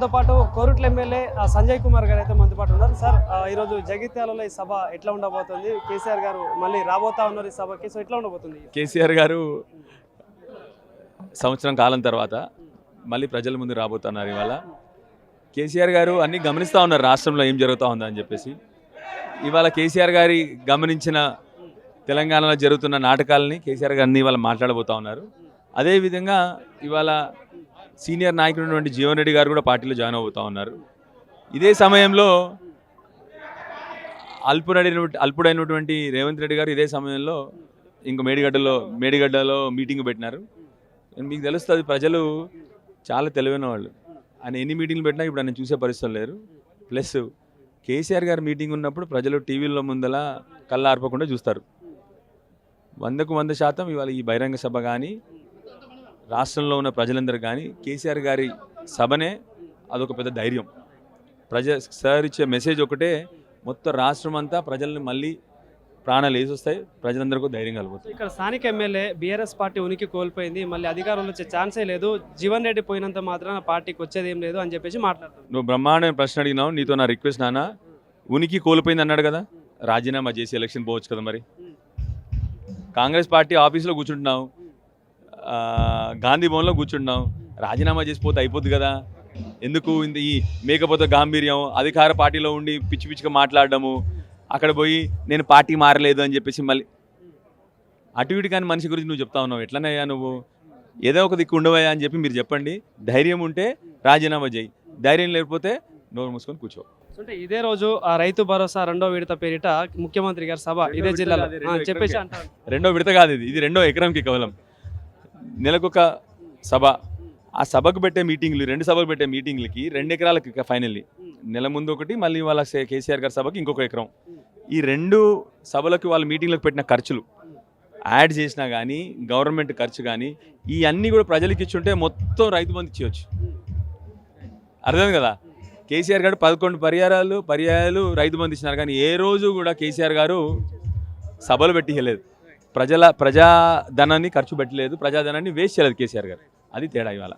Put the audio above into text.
మనతో పాటు కోరుట్ల ఎమ్మెల్యే సంజయ్ కుమార్ గారు అయితే మనతో పాటు ఉన్నారు. సార్, ఈరోజు జగిత్యాలలో ఈ సభ ఎట్లా ఉండబోతుంది? కేసీఆర్ గారు మళ్ళీ రాబోతా ఉన్నారు ఈ సభకి, సో ఎట్లా ఉండబోతుంది? కేసీఆర్ గారు సంవత్సరం కాలం తర్వాత మళ్ళీ ప్రజల ముందు రాబోతున్నారు. ఇవాళ కేసీఆర్ గారు అన్నీ గమనిస్తూ ఉన్నారు రాష్ట్రంలో ఏం జరుగుతూ ఉందని చెప్పేసి. ఇవాళ కేసీఆర్ గారి గమనించిన తెలంగాణలో జరుగుతున్న నాటకాలని కేసీఆర్ గారిని ఇవాళ మాట్లాడబోతూ ఉన్నారు. అదేవిధంగా ఇవాళ సీనియర్ నాయకుడు జీవన్ రెడ్డి గారు కూడా పార్టీలో జాయిన్ అవుతూ ఉన్నారు. ఇదే సమయంలో అల్పుడైనటువంటి రేవంత్ రెడ్డి గారు ఇదే సమయంలో ఇంకో మేడిగడ్డలో మీటింగ్ పెట్టినారు. మీకు తెలుస్తుంది, ప్రజలు చాలా తెలివైన వాళ్ళు. ఆయన ఎన్ని మీటింగ్లు పెట్టినా ఇప్పుడు ఆయన చూసే పరిస్థితులు లేరు. ప్లస్ కేసీఆర్ గారు మీటింగ్ ఉన్నప్పుడు ప్రజలు టీవీల్లో ముందల కళ్ళు ఆర్పకుండా చూస్తారు. 100% ఇవాళ ఈ బహిరంగ సభ కానీ రాష్ట్రంలో ఉన్న ప్రజలందరూ కానీ కేసీఆర్ గారి సభనే అదొక పెద్ద ధైర్యం. సార్ ఇచ్చే మెసేజ్ ఒకటే మొత్తం రాష్ట్రం అంతా ప్రజల్ని మళ్ళీ ప్రాణాలు వేసొస్తాయి, ప్రజలందరికీ ధైర్యం కలుగుతుంది. ఇక్కడ స్థానిక ఎమ్మెల్యే బీఆర్ఎస్ పార్టీ ఉనికి కోల్పోయింది, మళ్ళీ అధికారంలో వచ్చే ఛాన్సే లేదు, జీవన్ రెడ్డి పోయినంత మాత్రం పార్టీకి వచ్చేది ఏం లేదు అని చెప్పేసి మాట్లాడుతున్నాను. నువ్వు బ్రహ్మాండమైన ప్రశ్న అడిగినావు. నీతో నా రిక్వెస్ట్ నాన్న, ఉనికి కోల్పోయింది అన్నాడు కదా, రాజీనామా చేసి ఎలక్షన్ పోవచ్చు కదా. మరి కాంగ్రెస్ పార్టీ ఆఫీస్లో కూర్చుంటున్నావు, గాంధీ భవన్లో కూర్చుంటున్నావు, రాజీనామా చేసిపోతే అయిపోద్ది కదా. ఎందుకు ఈ మేకపోతే గాంభీర్యం, అధికార పార్టీలో ఉండి పిచ్చి పిచ్చిగా మాట్లాడడము, అక్కడ పోయి నేను పార్టీ మారలేదు అని చెప్పేసి మళ్ళీ అటు ఇటు కానీ మనిషి గురించి నువ్వు చెప్తా ఉన్నావు. ఎట్లనయ్యా నువ్వు? ఏదో ఒక దిక్కు ఉండవయ్యా అని చెప్పి మీరు చెప్పండి. ధైర్యం ఉంటే రాజీనామా చేయి, ధైర్యం లేకపోతే నోరు మూసుకొని కూర్చో. అంటే ఇదే రోజు ఆ రైతు భరోసా 2వ విడత పేరిట ముఖ్యమంత్రి గారి సభ ఇదే జిల్లాలో చెప్పేసి అంటారు. 2వ విడత కాదు, ఇది 2వ ఎకరంకి కేవలం నెలకొక సభ. ఆ సభకు పెట్టే మీటింగ్లు, 2 సభలు పెట్టే మీటింగ్లకి 2 ఎకరాలకి ఫైనల్లీ నెల ముందు ఒకటి, మళ్ళీ వాళ్ళ కేసీఆర్ గారి సభకి ఇంకొక ఎకరం. ఈ 2 సభలకు వాళ్ళ మీటింగ్లకు పెట్టిన ఖర్చులు యాడ్ చేసినా కానీ గవర్నమెంట్ ఖర్చు కానీ ఈ అన్నీ కూడా ప్రజలకు ఇచ్చుంటే మొత్తం రైతు బంధు ఇచ్చేయచ్చు. అర్థం కదా? కేసీఆర్ గారు 11 పర్యాయాలు రైతు బంధు ఇచ్చినారు, కానీ ఏ రోజు కూడా కేసీఆర్ గారు సభలు పెట్టియలేదు, ప్రజాధనాన్ని ఖర్చు పెట్టలేదు, ప్రజాధనాన్ని వేస్ట్ చేయలేదు కేసీఆర్ గారు. అది తేడా ఇవాళ.